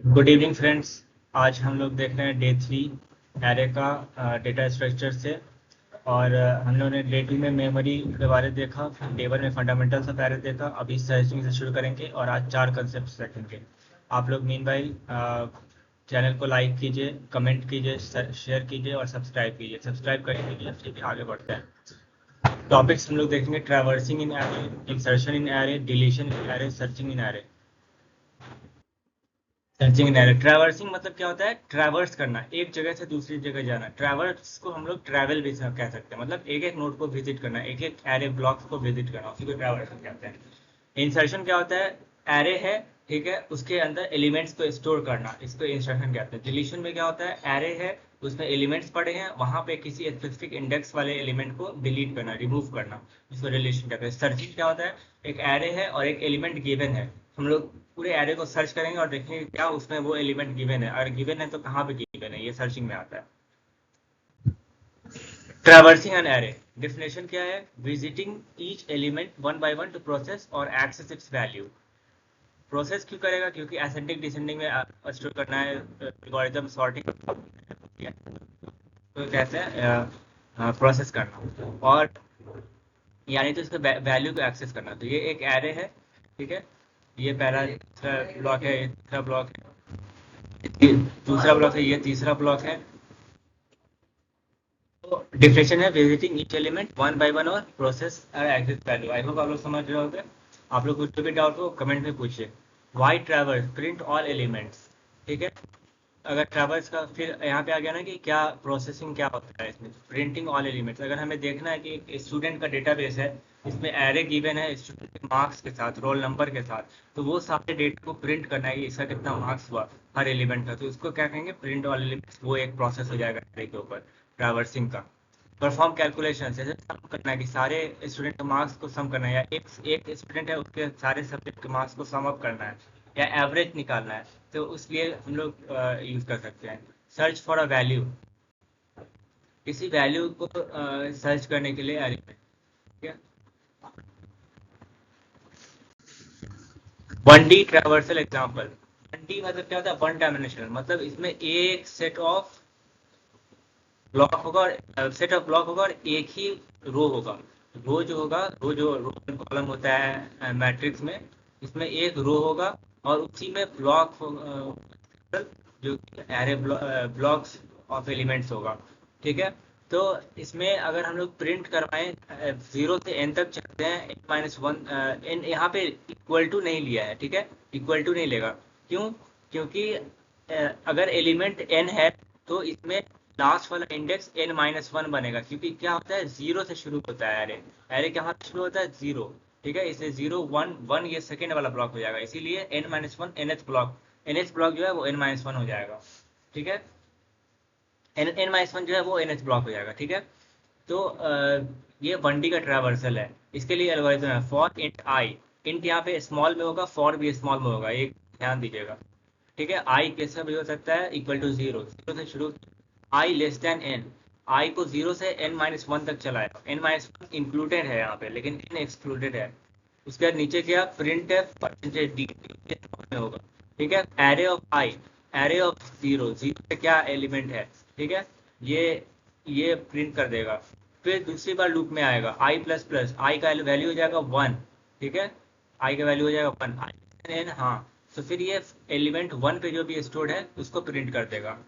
Good evening friends. आज हम लोग देख रहे हैं डे 3 एरे का डेटा स्ट्रक्चर से। और हम लोगों ने डे 2 में मेमोरी के बारे में देखा, डे 1 में फंडामेंटल्स ऑफ एरे देखा। अभी सर्चिंग से शुरू करेंगे और आज 4 कंसेप्ट रखेंगे। आप लोग मीनवाइल चैनल को लाइक कीजिए, कमेंट कीजिए, शेयर कीजिए और सब्सक्राइब कीजिए। सब्सक्राइब करके कीजिए, ठीक है, आगे बढ़ते हैं। टॉपिक्स हम लोग देखेंगे: ट्रैवर्सिंग इन एरे, इंसर्शन इन एरे, डिलीशन इन एरे, सर्चिंग इन एरे। सर्चिंग इन एरे। ट्रैवर्सिंग मतलब क्या होता है? ट्रैवर्स करना, एक जगह से दूसरी जगह जाना। ट्रैवर्स को हम लोग ट्रैवल भी कह सकते हैं, मतलब एक एक नोड को विजिट करना, एक एक एरे ब्लॉक्स को विजिट करना, उसी को ट्रैवर्सिंग कहते हैं। इंसर्शन क्या होता है? एरे है, ठीक है, उसके अंदर एलिमेंट्स को स्टोर करना, इसको इंसर्शन कहते हैं। डिलीशन में क्या होता है? एरे है, उसमें एलिमेंट्स पड़े हैं, वहां पे किसी स्पेसिफिक इंडेक्स वाले एलिमेंट को डिलीट करना, रिमूव करना, इसको डिलीशन कहते हैं। सर्चिंग क्या होता है? एक एरे है और एक एलिमेंट गिवन है, हम लोग पूरे एरे को सर्च करेंगे और देखेंगे क्या उसमें वो एलिमेंट गिवन है, अगर गिवन है तो कहाँ पे गिवन है, ये सर्चिंग में आता है। ट्रैवर्सिंग एन एरे डिफिनेशन क्या है? Visiting each element one by one two process और एक्सेस इट्स वैल्यू। प्रोसेस क्यों करेगा? क्योंकि असेंडिंग डिसेंडिंग में स्टोर करना है, एल्गोरिथम सॉर्टिंग, तो कहते हैं प्रोसेस करना, और यानी तो इसके वैल्यू को एक्सेस करना। तो ये एक एरे है, ठीक है, ये पहला ब्लॉक है, ये दूसरा ब्लॉक है, ये दूसरा ब्लॉक है, ये तीसरा ब्लॉक है। तो डिफिनेशन है visiting each element one by one और प्रोसेस और एक्सेस वैल्यू। आई होप आप लोग समझ रहे होंगे। आप लोग कुछ भी डाउट हो कमेंट में पूछिए। Why traverse print all elements, ठीक है। अगर ट्रैवर्स का फिर यहाँ पे आ गया ना कि क्या प्रोसेसिंग क्या होता है इसमें, प्रिंटिंग ऑल एलिमेंट्स। अगर हमें देखना है कि स्टूडेंट का डेटाबेस है, इसमें एरे गिवन है स्टूडेंट के मार्क्स के साथ, रोल नंबर के साथ, तो वो सारे डेटा को प्रिंट करना है कि इसका कितना मार्क्स हुआ हर एलिमेंट का, तो उसको क्या कहेंगे? Print all elements. वो एक प्रोसेस हो जाएगा एरे के ऊपर, ट्रैवर्सिंग का। परफॉर्म कैलकुलेशन, जैसे सम करना है कि सारे स्टूडेंट के मार्क्स को सम करना है, या एक स्टूडेंट है उसके सारे सब्जेक्ट के मार्क्स को सम अप करना है, या एवरेज निकालना है, तो उसके हम लोग यूज कर सकते हैं। सर्च फॉर अ वैल्यू, किसी वैल्यू को सर्च करने के लिए एरे में, ठीक है। 1D traversal example. 1D मतलब क्या होता है? वन डायमेंशनल, मतलब इसमें एक सेट ऑफ ब्लॉक होगा, और सेट ऑफ ब्लॉक होगा और एक ही रो होगा। रो जो होगा, रो जो रो कॉलम होता है मैट्रिक्स में, इसमें एक रो होगा और उसी में ब्लॉक जो एरे ब्लॉक्स ऑफ एलिमेंट्स होगा, ठीक है। तो इसमें अगर हम लोग प्रिंट करवाएं, 0 से n तक चलते हैं, n-1, n यहाँ पे इक्वल टू नहीं लिया है, ठीक है, इक्वल टू नहीं लेगा। क्यों? क्योंकि अगर एलिमेंट n है तो इसमें लास्ट वाला इंडेक्स n-1 बनेगा, क्योंकि क्या होता है? 0 से शुरू होता है एरे। एरे कहाँ से शुरू होता है? 0, ठीक है। इसे 0 1 1 ये सेकेंड वाला ब्लॉक हो जाएगा, इसीलिए n-1 nth block, nth block जो है वो n-1 हो जाएगा, ठीक है। n-1 जो है वो nth ब्लॉक हो जाएगा, ठीक है। तो ये 1D का ट्रैवर्सल है। इसके लिए एल्गोरिथम है फॉर इंट आई। इंट यहाँ पे स्मॉल में होगा, फॉर भी स्मॉल में होगा, एक ध्यान दीजिएगा, ठीक है। आई कैसे भी हो सकता है? इक्वल टू 0, 0 से शुरू, आई लेस देन एन, आई को 0 से n-1 तक चलाएगा। n-1 इंक्लूडेड है यहाँ पे, लेकिन n एक्सक्लूडेड है। उसके बाद नीचे क्या? प्रिंट है परसेंटेज डी में होगा, ठीक है। Array of I, array of 0, 0 से क्या एलिमेंट है, ठीक है, ये प्रिंट कर देगा। फिर दूसरी बार लूप में आएगा आई प्लस प्लस, आई का वैल्यू हो जाएगा 1, ठीक है, आई का वैल्यू हो जाएगा 1, आई एन, हाँ। तो फिर ये एलिमेंट 1 पे जो भी स्टोर्ड है उसको प्रिंट कर देगा।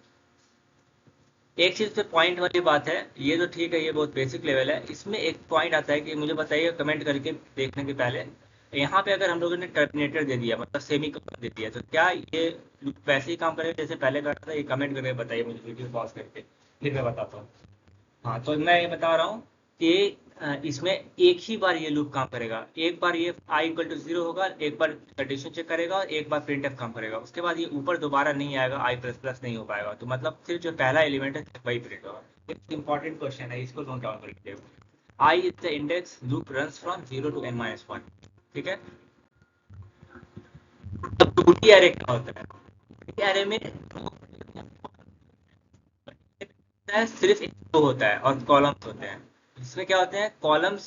एक चीज पे पॉइंट वाली बात है, ये तो ठीक है, ये बहुत बेसिक लेवल है। इसमें एक पॉइंट आता है कि मुझे बताइए कमेंट करके देखने के पहले, यहाँ पे अगर हम लोगों ने टर्मिनेटर दे दिया, मतलब सेमी कलर दे दिया, तो क्या ये वैसे ही काम करेगा जैसे पहले करता था? ये कमेंट करके बताइए मुझे, वीडियो पॉज करके, फिर मैं बताता हूँ। हाँ, तो मैं ये बता रहा हूँ कि इसमें एक ही बार ये लूप काम करेगा। एक बार ये i इक्वल टू 0 होगा, एक बार कंडीशन चेक करेगा और एक बार प्रिंट काम करेगा, उसके बाद ये ऊपर दोबारा नहीं आएगा, i प्लस प्लस नहीं हो पाएगा। तो मतलब सिर्फ जो पहला एलिमेंट है वही प्रिंट होगा। एक इंपॉर्टेंट क्वेश्चन है, इसको नोट डाउन कर लीजिए। i is the index loop runs from 0 to n-1, ठीक है। अब 2D एरे क्या होता है? 2D एरे में सिर्फ एक रो होता है और कॉलम्स होते हैं। इसमें क्या होते हैं? कॉलम्स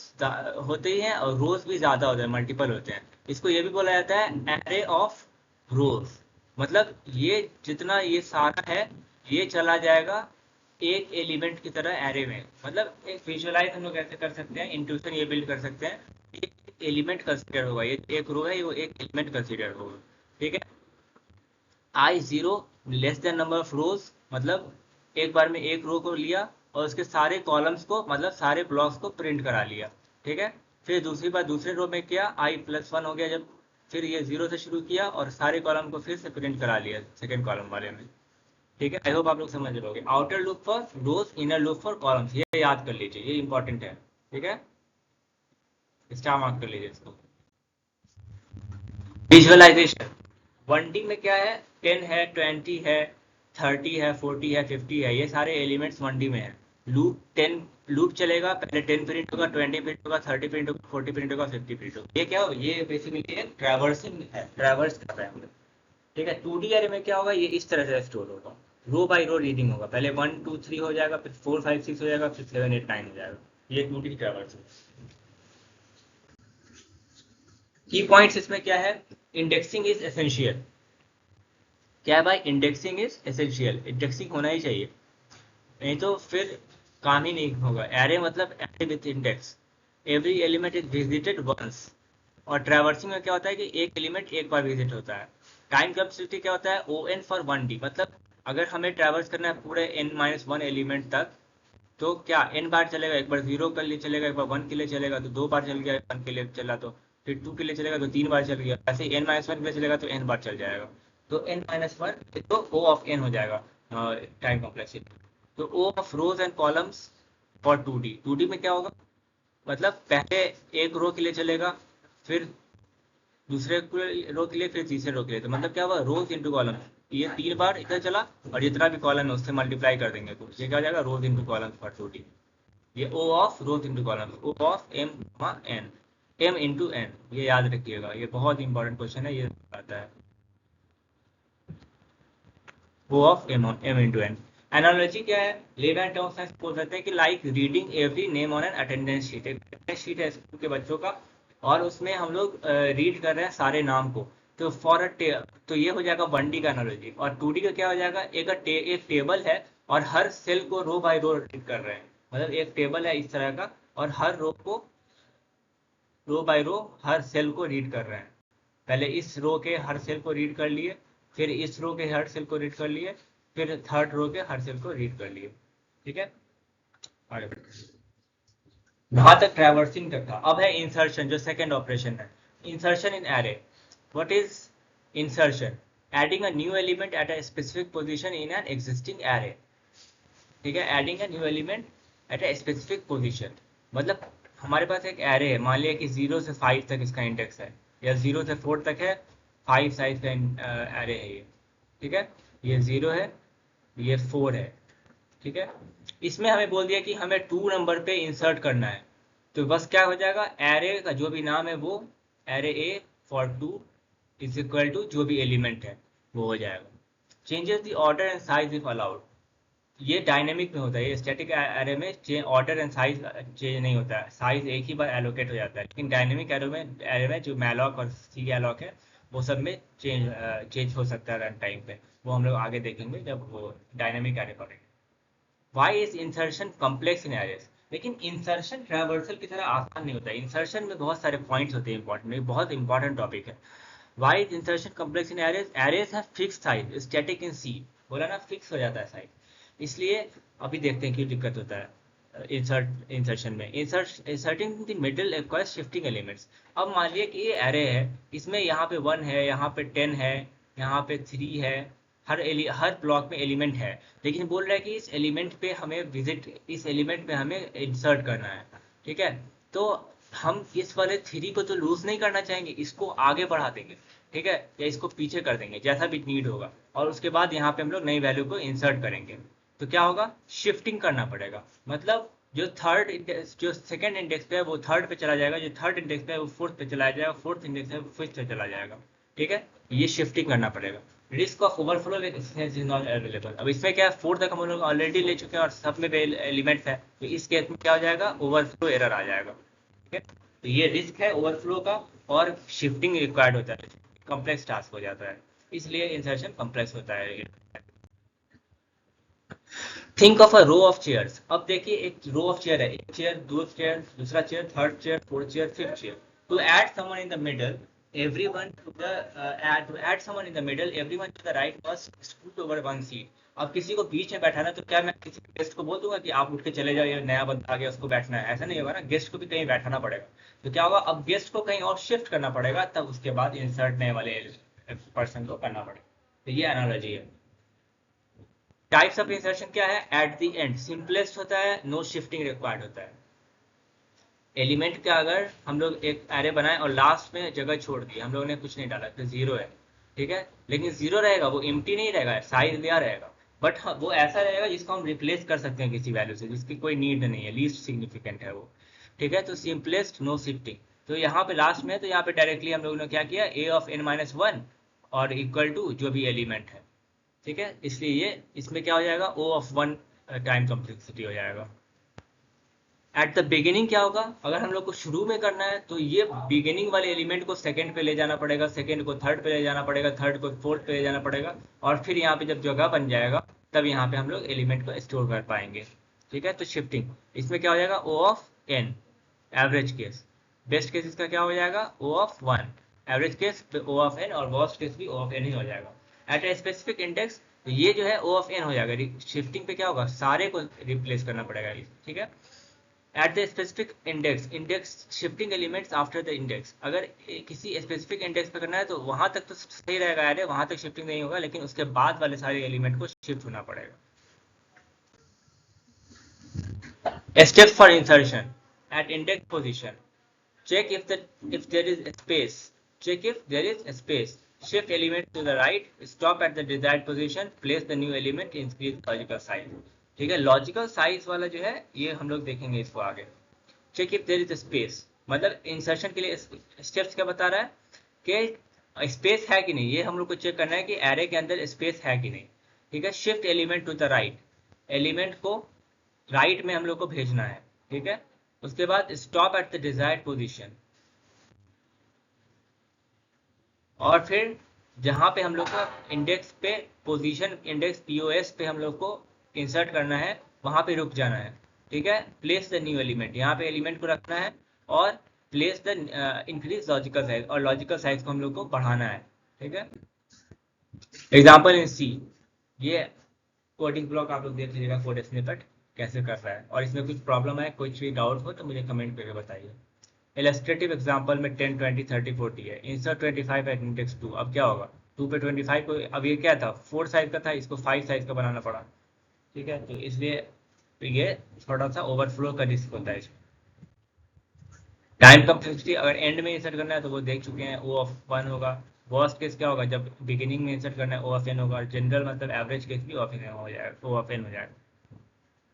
होते ही हैं और रोज भी ज्यादा होते हैं, मल्टीपल होते हैं। इसको ये भी बोला जाता है एरे ऑफ रोज, मतलब ये जितना ये सारा है ये चला जाएगा एक एलिमेंट की तरह एरे में। मतलब एक विजुअलाइज हम लोग ऐसे कर सकते हैं, इंट्यूशन ये बिल्ड कर सकते हैं, एक एलिमेंट कंसिडर होगा, ये एक रो है, वो एक एलिमेंट कंसिडर होगा। ठीक है, i zero less than number of rows, मतलब एक बार में एक रो को लिया और उसके सारे कॉलम्स को, मतलब सारे ब्लॉक्स को प्रिंट करा लिया। ठीक है, फिर दूसरी बार दूसरे रो में किया, आई प्लस वन हो गया जब, फिर ये जीरो से शुरू किया और सारे कॉलम को फिर से प्रिंट करा लिया सेकेंड कॉलम वाले में। ठीक है, आई होप आप लोग समझ लोगे। Outer loop for rows, inner loop for columns, ये याद कर लीजिए, ये इंपॉर्टेंट है। ठीक है, स्टार मार्क कर लीजिए इसको। विजुअलाइजेशन 1D में क्या है, 10 है, 20 है, 30 है, 40 है, 50 है, ये सारे एलिमेंट्स 1D में है। लूप 10 लूप चलेगा, पहले 10 प्रिंट होगा, 20 प्रिंट होगा, 30 प्रिंट होगा, 40 प्रिंट होगा, 50 प्रिंट होगा। ये क्या हो, ये बेसिकली एक ट्रैवर्सिंग है, ट्रैवर्स कर रहे हैं हम लोग। ठीक है, 2D एरे में क्या होगा, ये इस तरह से स्टोर होगा, रो बाय रो रीडिंग होगा, पहले 1 2 3 हो जाएगा, फिर 4 5 6 हो जाएगा, फिर 7 8 9 हो जाएगा। ये 2D ट्रैवर्स है। की पॉइंट्स इसमें क्या है, इंडेक्सिंग इज एसेंशियल। क्या है भाई, इंडेक्सिंग इज एसेंशियल, इंडेक्सिंग होना ही चाहिए, नहीं तो फिर काम ही नहीं होगा। एरे मतलब array with index, every element is visited once. और ट्रैवर्सिंग में क्या होता है कि एक एलिमेंट एक बार विजिट होता है। टाइम कम्प्लेक्सिटी क्या होता है, ओ एन फॉर 1D, मतलब अगर हमें ट्रैवर्स करना है पूरे n-1 एलिमेंट तक, तो क्या n बार चलेगा, एक बार जीरो के लिए चलेगा, एक बार 1 के लिए चलेगा, तो 2 बार चल गया, 1 के लिए चला तो फिर 2 के लिए चलेगा तो 3 बार चल गया, ऐसे n-1 के लिए चलेगा तो n बार चल जाएगा, तो n-1 तो O ऑफ n हो जाएगा टाइम कॉम्प्लेक्सिटी। तो O of rose and columns for 2D, 2D में क्या होगा, मतलब पहले एक रो के लिए चलेगा, फिर दूसरे रो के लिए, फिर तीसरे रो के लिए, तो मतलब क्या हुआ, रोज इंटू कॉलम, ये 3 बार इधर चला और जितना भी कॉलम है उससे मल्टीप्लाई कर देंगे, तो ये क्या हो जाएगा, रोज इंटू कॉलम फॉर 2D। ये O of rose into column, O of m n, m into n, ये याद रखिएगा, ये बहुत इंपॉर्टेंट क्वेश्चन है, ये आता है। O of m into n। Analogy क्या है, लेवल टर्म्स में बोल सकते हैं कि like reading every name on an attendance sheet, एक अटेंडेंस शीट है स्कूल के बच्चों का और उसमें हम लोग रीड कर रहे हैं सारे नाम को, तो फॉर तो ये हो जाएगा 1D का एनालॉजी। और 2D का क्या हो जाएगा, एक टेबल है और हर सेल को रो बाय रो रीड कर रहे हैं, मतलब एक टेबल है इस तरह का और हर रो को, रो बाय रो हर सेल को रीड कर रहे हैं। पहले इस रो के हर सेल को रीड कर लिए, फिर इस रो के हर सेल को रीड कर लिए, फिर थर्ड रो के हर सेल को रीड कर लिए। ठीक है, आगे वहां तक ट्रैवर्सिंग तक था। अब है इंसर्शन, जो सेकंड ऑपरेशन है, insertion in array. What is insertion, adding a new element at a specific position in an existing array. ठीक है, adding a new element at a specific position, मतलब हमारे पास एक एरे है, मान लिया कि 0 से 5 तक इसका इंडेक्स है, या 0 से 4 तक है, 5 साइज का एरे है ये। ठीक है, ये 0 है, ये 4 है। ठीक है, इसमें हमें बोल दिया कि हमें 2 नंबर पे इंसर्ट करना है, तो बस क्या हो जाएगा, एरे का जो भी नाम है वो array a for 2 is equal to जो भी एलिमेंट है वो हो जाएगा। Changes the order and size if allowed, ये डायनेमिक में होता है, ये स्टैटिक एरे में ऑर्डर एंड साइज चेंज नहीं होता है, साइज एक ही बार एलोकेट हो जाता है, लेकिन डायनेमिक एरे में जो मैलॉक और सी एलॉक है वो सब में चेंज हो सकता है रन टाइम पे, वो हम लोग आगे देखेंगे जब वो डायनेमिक एरे पढ़ेंगे। Why is insertion complex in arrays, लेकिन इंसर्शन ट्रैवर्सल की तरह आसान नहीं होता है, इंसर्शन में बहुत सारे पॉइंट्स होते हैं इंपॉर्टेंट, बहुत इंपॉर्टेंट टॉपिक है। Why is insertion complex in arrays, arrays है fix size, static in C, बोला ना फिक्स हो जाता है साइज, इसलिए अभी देखते हैं क्यों दिक्कत होता है इंसर्शन में। Inserting the middle requires shifting elements. अब मान लिया कि ये एरे है, इसमें यहाँ पे 1 है, यहाँ पे 10 है, यहाँ पे 3 है, हर ब्लॉक में एलिमेंट है, लेकिन बोल रहा है कि इस एलिमेंट पे हमें इंसर्ट करना है। ठीक है, तो हम इस वाले 3 को तो लूज नहीं करना चाहेंगे, इसको आगे बढ़ा देंगे। ठीक है, या इसको पीछे कर देंगे जैसा भी नीड होगा, और उसके बाद यहाँ पे हम लोग नई वैल्यू को इंसर्ट करेंगे, तो क्या होगा, शिफ्टिंग करना पड़ेगा, मतलब जो सेकंड इंडेक्स पे है वो थर्ड पे चला जाएगा, जो थर्ड इंडेक्स पे है वो फोर्थ पे चला जाएगा, फोर्थ इंडेक्स है वो फिफ्थ पे चला जाएगा। ठीक है, ये शिफ्टिंग करना पड़ेगा। Risk of overflow is not available, अब इसमें क्या है, फोर्थ तक हम लोग ऑलरेडी ले चुके हैं और सब में एलिमेंट्स है, तो इस केस में क्या हो जाएगा, ओवरफ्लो एरर आ जाएगा। ठीक है, तो ये रिस्क है ओवरफ्लो का, और शिफ्टिंग रिक्वायर्ड होता है, कॉम्प्लेक्स टास्क हो जाता है। इसलिए इंसर्शन कॉम्प्लेक्स होता है। Think of a row of chairs. अब देखिए एक रो ऑफ चेयर है, एक चेयर, दो चेयर, दूसरा chair, third chair, fourth chair, fifth chair. To add someone in the middle, everyone to the to add someone in the middle, everyone to the right must scoot over one seat। अब किसी को बीच में बैठाना, तो क्या मैं किसी guest को बोल दूंगा कि आप उठ के चले जाओ, ये नया बंदा आ गया उसको बैठना है? ऐसा नहीं होगा ना, गेस्ट को भी कहीं बैठाना पड़ेगा। तो क्या होगा, अब गेस्ट को कहीं और शिफ्ट करना पड़ेगा, तब उसके बाद इंसर्ट नए वाले पर्सन को करना पड़ेगा। तो ये एनालॉजी है। टाइप्स ऑफ इंसर्शन क्या है? एट द एंड सिंपलेस्ट होता है, नो शिफ्टिंग रिक्वायर्ड होता है। एलिमेंट का अगर हम लोग एक एरे बनाए और लास्ट में जगह छोड़ दी, हम लोगों ने कुछ नहीं डाला, तो जीरो है, ठीक है। लेकिन जीरो रहेगा, वो एम्प्टी नहीं रहेगा, साइज दिया रहेगा, बट हाँ, वो ऐसा रहेगा जिसको हम रिप्लेस कर सकते हैं किसी वैल्यू से, जिसकी कोई नीड नहीं है, लीस्ट सिग्निफिकेंट है वो, ठीक है। तो सिंपलेस्ट, नो शिफ्टिंग। तो यहाँ पे लास्ट में, तो यहाँ पे डायरेक्टली हम लोगों ने क्या किया, ए ऑफ एन माइनस वन और इक्वल टू जो भी एलिमेंट है, ठीक है। इसलिए ये इसमें क्या हो जाएगा, O of one time complexity हो जाएगा। एट द बिगिनिंग क्या होगा, अगर हम लोग को शुरू में करना है, तो ये बिगिनिंग वाले एलिमेंट को सेकंड पे ले जाना पड़ेगा, सेकंड को थर्ड पे ले जाना पड़ेगा, थर्ड को फोर्थ पे ले जाना पड़ेगा, और फिर यहाँ पे जब जगह बन जाएगा, तब यहाँ पे हम लोग एलिमेंट को स्टोर कर पाएंगे, ठीक है। तो शिफ्टिंग इसमें क्या हो जाएगा, O of n, average case. Best case इसका क्या हो जाएगा, O of one. Average case O of n, और वर्स्ट केस भी ओ ऑफ एन ही हो जाएगा। एट ए स्पेसिफिक इंडेक्स, तो ये जो है ओ ऑफ एन हो जाएगा। शिफ्टिंग पे क्या होगा, सारे को रिप्लेस करना पड़ेगा, ठीक है। At the specific index, index shifting elements after the index. अगर किसी स्पेसिफिक इंडेक्स पे करना है, तो वहां तक तो सही रहेगा एरे, वहां तक शिफ्टिंग नहीं होगा, लेकिन उसके बाद वाले सारे एलिमेंट को शिफ्ट होना पड़ेगा। Steps for insertion at index position. Check if there is a space. Check if there is a space. Shift element to the right. Stop at the desired position. Place the new element. Increase logical size. ठीक है, logical size वाला जो है, ये हम लोग देखेंगे इसको आगे। Check if there is space, मतलब इंसर्शन के लिए स्टेप्स क्या बता रहा है कि स्पेस है कि नहीं, ये हम लोग को चेक करना है कि एरे के अंदर स्पेस है कि नहीं, ठीक है। Shift element to the right, element को राइट में हम लोग को भेजना है, ठीक है। उसके बाद stop at the desired position, और फिर जहां पे हम लोग को इंडेक्स पे पोजीशन, इंडेक्स पीओएस पे हम लोग को इंसर्ट करना है, वहां पे रुक जाना है, ठीक है। प्लेस द न्यू एलिमेंट, यहाँ पे एलिमेंट को रखना है, और place the increase logical size, और लॉजिकल साइज को हम लोग को बढ़ाना है, ठीक है। एग्जाम्पल इन सी, ये कोडिंग ब्लॉक आप लोग देख लीजिएगा, कोड स्निपेट कैसे कर रहा है, और इसमें कुछ प्रॉब्लम है, कुछ भी डाउट हो तो मुझे कमेंट करके बताइए। इलस्ट्रेटिव एग्जांपल में 10, 20, 30, 40 है, इंसर्ट 25 एट इंडेक्स 2। अब क्या होगा, 2 पे 25 को, अब ये क्या था, 4 साइज का था, इसको 5 साइज का बनाना पड़ा, ठीक है। तो इसलिए ये थोड़ा सा ओवरफ्लो का रिस्क होता है इसमें। टाइम कम्प्लेक्सिटी, अगर एंड में इंसर्ट करना है तो वो देख चुके हैं, ओ ऑफ वन होगा। वर्स्ट केस क्या होगा, जब बिगिनिंग में इंसर्ट करना है, ओ ऑफ एन होगा। जनरल मतलब एवरेज केस भी ऑफ एन हो जाएगा, ओ ऑफ एन हो जाएगा,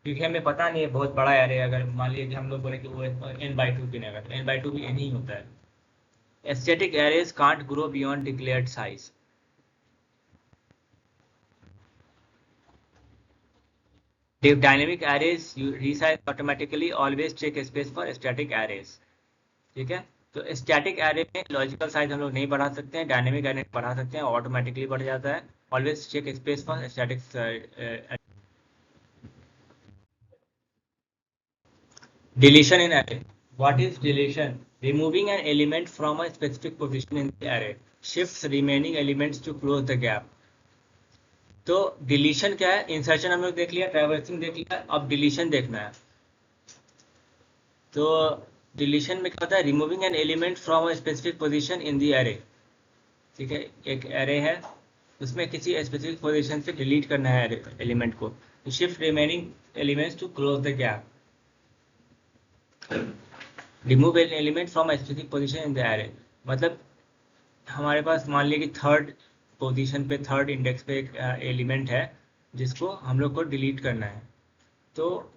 क्योंकि हमें पता नहीं है बहुत बड़ा एरे, अगर मान लीजिए कि हम लोग बोले कि वो n/2 गिनेगा, तो n/2 भी n ही होता है। Static arrays can't grow beyond declared size. If dynamic arrays you resize automatically, always check space for static arrays. ठीक है, तो स्टैटिक एरे में लॉजिकल साइज हम लोग नहीं बढ़ा सकते हैं, डायनेमिक एरे बढ़ा सकते हैं, ऑटोमेटिकली बढ़ जाता है। Always check space for static. Deletion in array. What is deletion? Removing an element from a specific position in the array shifts remaining elements to close the gap. तो deletion क्या है, insertion हम लोग देख लिया, ट्रैवर्सिंग देख लिया, अब डिलीशन देखना है। तो डिलीशन में क्या होता है, removing N element from a specific position in the array, ठीक है। एक एरे है, उसमें किसी स्पेसिफिक पोजीशन से डिलीट करना है एलिमेंट को, shift remaining elements to close the gap. Remove an element from a specific position in the array, मतलब हमारे पास मान लिया कि थर्ड पोजीशन पे, थर्ड इंडेक्स पे एक एलिमेंट है जिसको हम लोग को डिलीट करना है, तो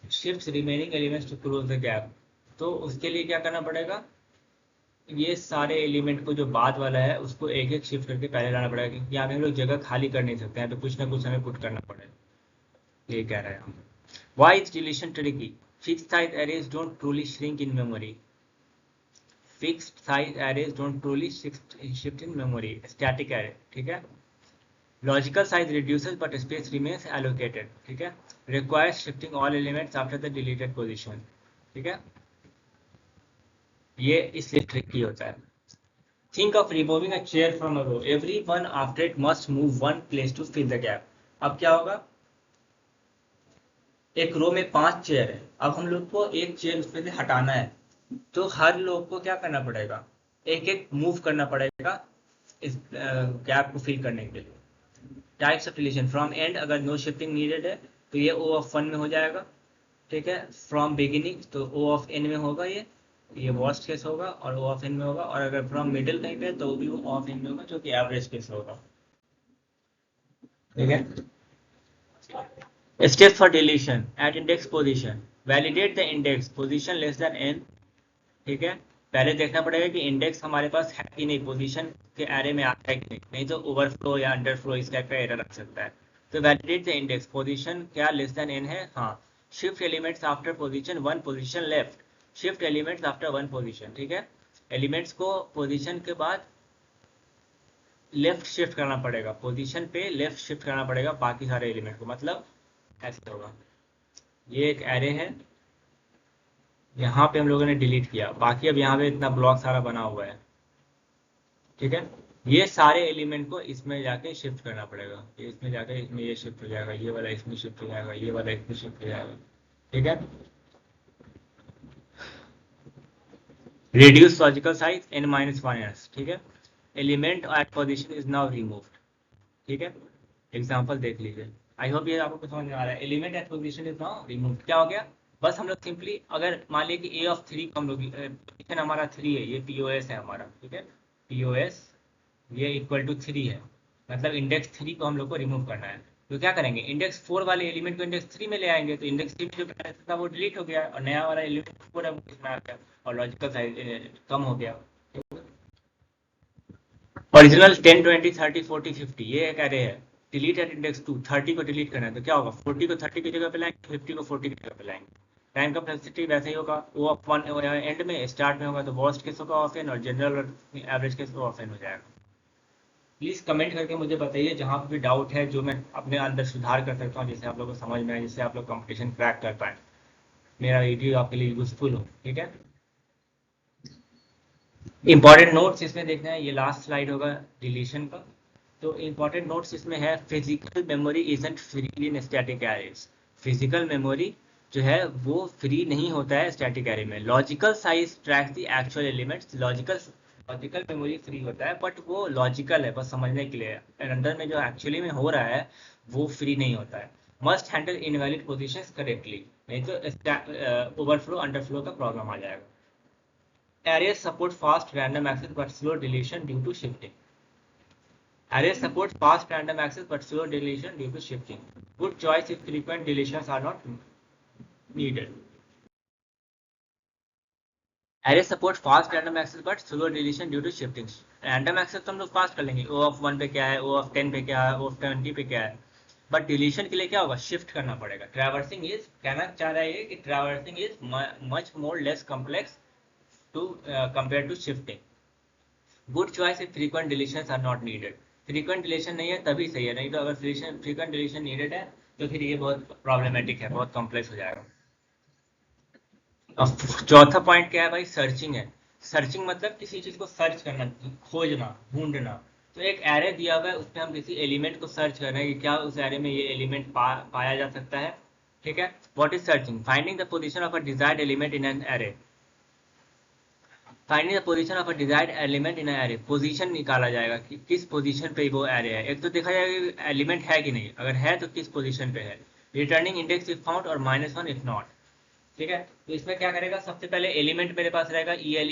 shift remaining elements to close the gap. तो उसके लिए क्या करना पड़ेगा, ये सारे एलिमेंट को जो बाद वाला है उसको एक एक शिफ्ट करके पहले लाना पड़ेगा, क्योंकि यहाँ पे हम लोग जगह खाली कर नहीं सकते हैं, तो कुछ ना कुछ हमें पुट करना पड़ेगा, ये कह रहे हैं हम। Why is deletion tricky? Fixed size arrays don't truly shrink in memory. Fixed size arrays don't truly shift in memory, static array, ठीक है। Logical size reduces but space remains allocated, ठीक है। Requires shifting all elements after the deleted position, ठीक है। ये इसलिए tricky होता है। Think of removing a chair from a row, everyone after it must move one place to fill the gap. अब क्या होगा, एक रो में 5 चेयर है, अब हम लोग को एक चेयर उसमें से हटाना है, तो हर लोग को क्या करना पड़ेगा, एक एक मूव करना पड़ेगा इस गैप को फिल करने के लिए। Types of deletion, from and अगर नो शिफ्टिंग नीडेड है तो ये ओ ऑफ 1 में हो जाएगा, ठीक है। फ्रॉम बिगिनिंग तो ओ ऑफ एन में होगा, ये वर्स्ट केस होगा और ओ ऑफ एन में होगा, और अगर फ्रॉम मिडिल कहीं पे तो भी ओ ऑफ एन में होगा, जो कि एवरेज केस होगा, ठीक है। Step for deletion at index position, validate the index position less than n, ठीक है। पहले देखना पड़ेगा कि इंडेक्स हमारे पास है कि नहीं, पोजीशन के एरे में आता है कि नहीं, नहीं तो ओवरफ्लो या अंडरफ्लो इस टाइप का एरर रख सकता है। तो वैलिडेट द इंडेक्स पोजीशन क्या लेस देन एन है, हाँ। Shift elements after position 1 position left, shift elements after 1 position, ठीक है। एलिमेंट्स को पोजीशन के बाद लेफ्ट शिफ्ट करना पड़ेगा, पोजीशन पे लेफ्ट शिफ्ट करना पड़ेगा बाकी सारे एलिमेंट को, मतलब ऐसे होगा। ये एक एरे है, यहाँ पे हम लोगों ने डिलीट किया, बाकी अब यहाँ पे इतना ब्लॉक सारा बना हुआ है, ठीक है। ये सारे एलिमेंट को इसमें जाके शिफ्ट करना पड़ेगा, ये इसमें जाके इसमें ये शिफ्ट हो जाएगा, ये वाला इसमें शिफ्ट हो जाएगा, ये वाला इसमें शिफ्ट हो जाएगा, ठीक है। reduce logical size n minus 1s, ठीक है। Element at position is now removed, ठीक है। एग्जांपल देख लीजिए, आई होप ये आपको समझ में आ रहा है। Element at position is now removed, क्या हो गया, बस हम लोग सिंपली अगर मान लिया कि ए ऑफ 3 को हम लोग पोजीशन हमारा 3 है, ये पीओएस है हमारा, ठीक है। पीओएस ये इक्वल टू 3 है, मतलब इंडेक्स 3 को हम लोग को रिमूव करना है, तो क्या करेंगे, इंडेक्स 4 वाले एलिमेंट को इंडेक्स 3 में ले आएंगे, तो इंडेक्स 3 में जो पहले था वो डिलीट हो गया और नया वाला एलिमेंट 4 है वो इसमें आ गया और लॉजिकल साइज कम हो गया। ओरिजिनल 10 20 30 40 50 ये एक एरे है, डिलीट एट इंडेक्स 2, 30 को डिलीट करना है तो क्या होगा, 40 को 30 की जगह पे लाएंगे, 50 को 40 की जगह पे लाएंगे। टाइम का प्लेक्सिटी वैसे ही होगा, वो ऑफ 1 एंड में स्टार्ट में होगा तो वर्स्ट केस होगा ऑफ एन, और जनरल और एवरेज केस ऑफ एन हो जाएगा। प्लीज कमेंट करके मुझे बताइए जहाँ पे भी डाउट है, जो मैं अपने अंदर सुधार कर सकता हूँ, जिससे आप लोगों को समझ में आए, जिससे आप लोग कंपटीशन क्रैक कर पाए, मेरा वीडियो आपके लिए यूजफुल हो, ठीक है। इंपॉर्टेंट नोट्स इसमें देखना है, ये लास्ट स्लाइड होगा डिलीशन का। तो इंपॉर्टेंट नोट्स इसमें है, physical memory isn't free in static arrays, physical memory जो है वो फ्री नहीं होता है स्टैटिक एरे में। Logical size tracks the actual elements, logical memory free होता है बट वो लॉजिकल है, बस समझने के लिए, अंदर में जो एक्चुअली में हो रहा है वो फ्री नहीं होता है। Must handle invalid positions correctly, नहीं तो ओवरफ्लो अंडरफ्लो का प्रॉब्लम आ जाएगा। Arrays support fast random access but slow deletion due to shifting. Arrays support fast random access but slow deletion due to shifting. Good choice if frequent deletions are not needed. Arrays support fast random access but slow deletion due to shifting. Random access तो हम लोग fast कर लेंगे, O of 1 पे क्या है, O of 10 पे क्या है, O of 20 पे क्या है, बट डिलीशन के लिए क्या होगा, शिफ्ट करना पड़ेगा। ट्रैवर्सिंग इज, कहना चाह रहा है कि traversing is much more less complex to compare to shifting. Good choice if frequent deletions are not needed, frequent deletion नहीं है तभी सही है, नहीं तो अगर फ्रीक्वेंट डिलीशन नीडेड है तो फिर ये बहुत प्रॉब्लमेटिक है, बहुत कॉम्प्लेक्स हो जाएगा। अब चौथा पॉइंट क्या है भाई, सर्चिंग है। सर्चिंग मतलब किसी चीज को सर्च करना, खोजना, ढूंढना। तो एक एरे दिया हुआ है, उसमें हम किसी एलिमेंट को सर्च कर रहे हैं कि क्या उस एरे में ये एलिमेंट पाया जा सकता है, ठीक है। What is searching, finding the position of a desired element in an array, finding the position of a desired element in array, position निकाला जाएगा कि किस पोजीशन पे वो एरे है। एक तो देखा जाएगा कि एलिमेंट है कि नहीं, अगर है तो किस पोजीशन पे है। रिटर्निंग इंडेक्स इफ फाउंड और -1 इफ नॉट, ठीक है। तो इसमें क्या करेगा, सबसे पहले एलिमेंट मेरे पास रहेगा e l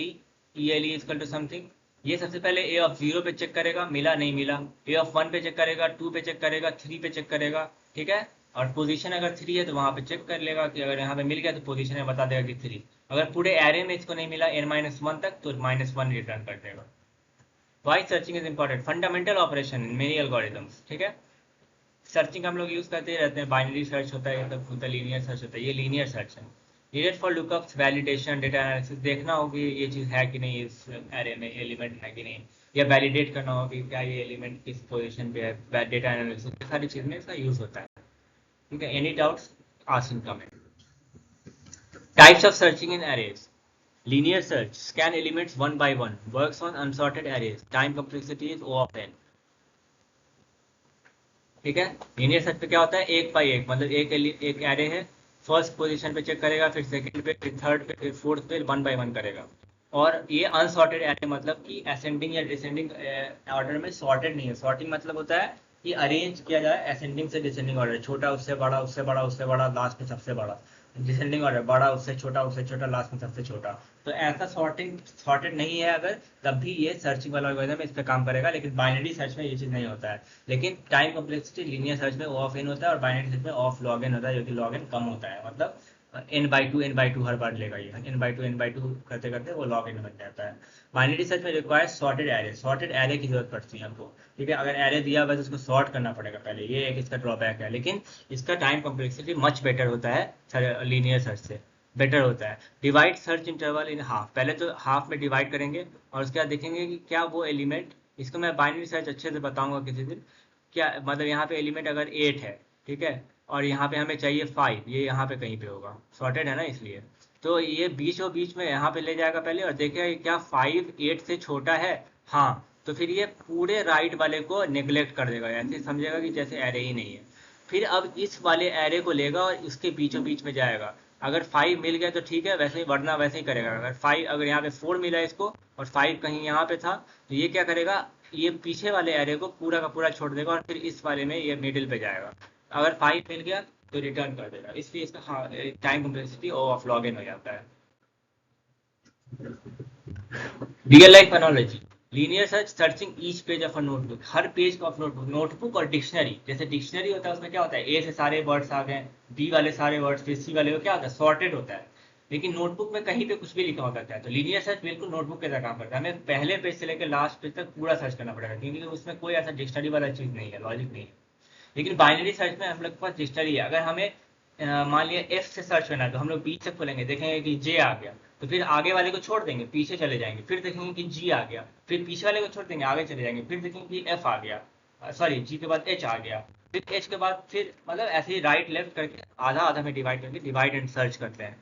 e equal to something, ये सबसे पहले ए ऑफ 0 पे चेक करेगा, मिला नहीं मिला, ए ऑफ 1 पे चेक करेगा, 2 पे चेक करेगा, 3 पे चेक करेगा, ठीक है। और पोजीशन अगर 3 है तो वहां पे चेक कर लेगा कि अगर यहाँ पे मिल गया तो पोजीशन में बता देगा कि 3, अगर पूरे एरे में इसको नहीं मिला n-1 तक तो -1 रिटर्न कर देगा। Why searching is important, fundamental operation in many algorithms, ठीक है। सर्चिंग हम लोग यूज करते ही रहते हैं, बाइनरी सर्च होता है, तब होता है लीनियर सर्च होता है, ये लीनियर सर्च है। Needed for lookups, validation, data analysis, देखना होगी ये चीज है कि नहीं, इस एरे में एलिमेंट है कि नहीं, या वैलिडेट करना होगी क्या ये एलिमेंट किस पोजीशन पे है, डेटा एनालिसिस, ये सारी चीज में इसका यूज होता है। ठीक है, any doubts ask in comment. Types of searching in arrays, linear search, scan elements one by one, works on unsorted arrays, time complexity is O of n। ठीक है, लीनियर सर्च पे क्या होता है, एक बाई एक, मतलब एक एरे है, फर्स्ट पोजीशन पे चेक करेगा, फिर सेकंड पे, फिर थर्ड पे, फिर फोर्थ पे, वन बाय वन करेगा। और ये अनसॉर्टेड एरे मतलब कि असेंडिंग या डिसेंडिंग ऑर्डर में सॉर्टेड नहीं है। सॉर्टिंग मतलब होता है कि अरेंज किया जाए असेंडिंग से डिसेंडिंग ऑर्डर, छोटा उससे बड़ा, उससे बड़ा, उससे बड़ा, लास्ट में सबसे बड़ा। डिसेंडिंग ऑर्डर, बड़ा उससे छोटा, लास्ट में सबसे छोटा। तो ऐसा सॉर्टेड नहीं है अगर, तब भी ये सर्चिंग वाला एल्गोरिथम इस पे काम करेगा, लेकिन बाइनरी सर्च में ये चीज नहीं होता है। लेकिन टाइम कॉम्प्लेक्सिटी लीनियर सर्च में ओ ऑफ एन होता है और बाइनरी सर्च में ऑफ लॉग एन होता है, जो कि लॉग एन कम होता है, मतलब n/2 हर बार लेगा ये, n/2 करते करते वो लॉग इन बन जाता है। बाइनरी सर्च में रिक्वायर सॉर्टेड एरे की जरूरत पड़ती है आपको। ठीक है, अगर एरे दिया हुआ है तो उसको सॉर्ट करना पड़ेगा पहले, ये एक इसका ड्रॉबैक है। लेकिन इसका टाइम कॉम्प्लेक्सिटी मच बेटर होता है लीनियर सर्च से, बेटर होता है। Divide search interval in half, पहले तो हाफ में डिवाइड करेंगे और उसके बाद देखेंगे कि क्या वो एलिमेंट, इसको मैं बाइनरी सर्च अच्छे से बताऊंगा किसी दिन, क्या मतलब यहाँ पे एलिमेंट अगर 8 है, ठीक है, और यहाँ पे हमें चाहिए 5, ये यहाँ पे कहीं पे होगा, सॉर्टेड है ना इसलिए, तो ये बीचों बीच में यहाँ पे ले जाएगा पहले और देखेगा कि क्या 5 8 से छोटा है, हाँ, तो फिर ये पूरे राइट वाले को नेग्लेक्ट कर देगा, ऐसे समझेगा कि जैसे एरे ही नहीं है। फिर अब इस वाले एरे को लेगा और उसके बीचों बीच में जाएगा, अगर 5 मिल गया तो ठीक है, वैसे ही वरना वैसे ही करेगा। अगर 5, अगर यहाँ पे 4 मिला इसको और 5 कहीं यहाँ पे था, तो ये क्या करेगा, ये पीछे वाले एरे को पूरा का पूरा छोड़ देगा और फिर इस वाले में ये मिडिल पे जाएगा। अगर 5 मिल गया तो रिटर्न कर देगा, इसलिए इसका हाँ time complexity O of log n हो जाता है। Real life analogy, linear search searching each page of a notebook, हर पेज ऑफ नोटबुक, नोटबुक और डिक्शनरी, जैसे डिक्शनरी होता है उसमें क्या होता है, ए से सारे वर्ड्स आ गए, बी वाले सारे वर्ड्स, फिर सी वाले को क्या होता है, सॉर्टेड होता है। लेकिन नोटबुक में कहीं पे कुछ भी लिखा होता है, तो लीनियर सर्च बिल्कुल नोटबुक के तरह काम करता है, हमें पहले पेज से लेकर लास्ट पेज तक पूरा सर्च करना पड़ेगा, क्योंकि उसमें कोई ऐसा डिक्शनरी वाला चीज नहीं है, लॉजिक नहीं है। लेकिन बाइनरी सर्च में हम लोग के पास डिक्शनरी है, अगर हमें मान लिया एफ से सर्च करना है तो हम लोग बी से खोलेंगे, देखेंगे कि जे आ गया, तो फिर आगे वाले को छोड़ देंगे, पीछे चले जाएंगे, फिर देखेंगे कि जी आ गया, फिर पीछे वाले को छोड़ देंगे, आगे चले जाएंगे, फिर देखेंगे कि एफ आ गया, सॉरी जी के बाद एच आ गया, फिर एच के बाद फिर मतलब ऐसे ही राइट लेफ्ट करके आधा आधा में डिवाइड करके डिवाइड एंड सर्च करते हैं।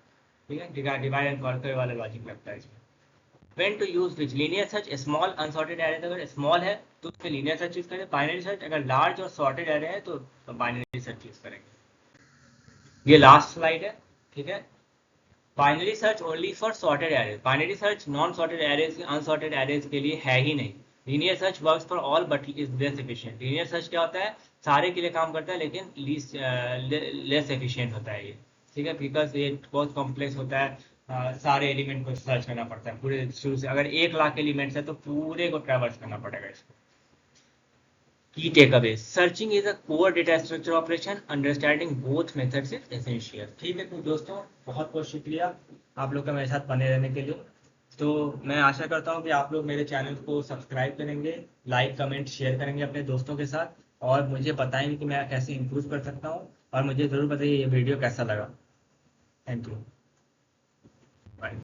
ठीक है, डिवाइड एंड कॉन्कर वाला लॉजिक लगता है इसमें। when to use which, linear search small unsorted array, अगर small है तो उसमें linear search यूज करें, बाइनरी सर्च अगर large और sorted array है तो बाइनरी सर्च यूज करेंगे। ये लास्ट स्लाइड है, ठीक है। Binary search only for sorted arrays, binary search non sorted arrays, unsorted arrays के लिए है ही नहीं। Linear search works for all but is less efficient, linear search क्या होता है, सारे के लिए काम करता है लेकिन लेस एफिशिएंट होता है ये। ठीक है, बिकॉज ये बहुत कॉम्प्लेक्स होता है, सारे एलिमेंट को सर्च करना पड़ता है पूरे शुरू से, अगर 1 लाख एलिमेंट्स है तो पूरे को ट्रैवर्स करना पड़ेगा इसको। Key takeaways, searching is a core data structure operation, understanding both methods is essential। ठीक है तो दोस्तों, बहुत बहुत शुक्रिया आप लोग का मेरे साथ बने रहने के लिए। तो मैं आशा करता हूँ कि आप लोग मेरे चैनल को सब्सक्राइब करेंगे, लाइक कमेंट शेयर करेंगे अपने दोस्तों के साथ, और मुझे बताएंगे कि मैं कैसे इंप्रूव कर सकता हूँ, और मुझे ज़रूर बताइए ये वीडियो कैसा लगा। Thank you, bye.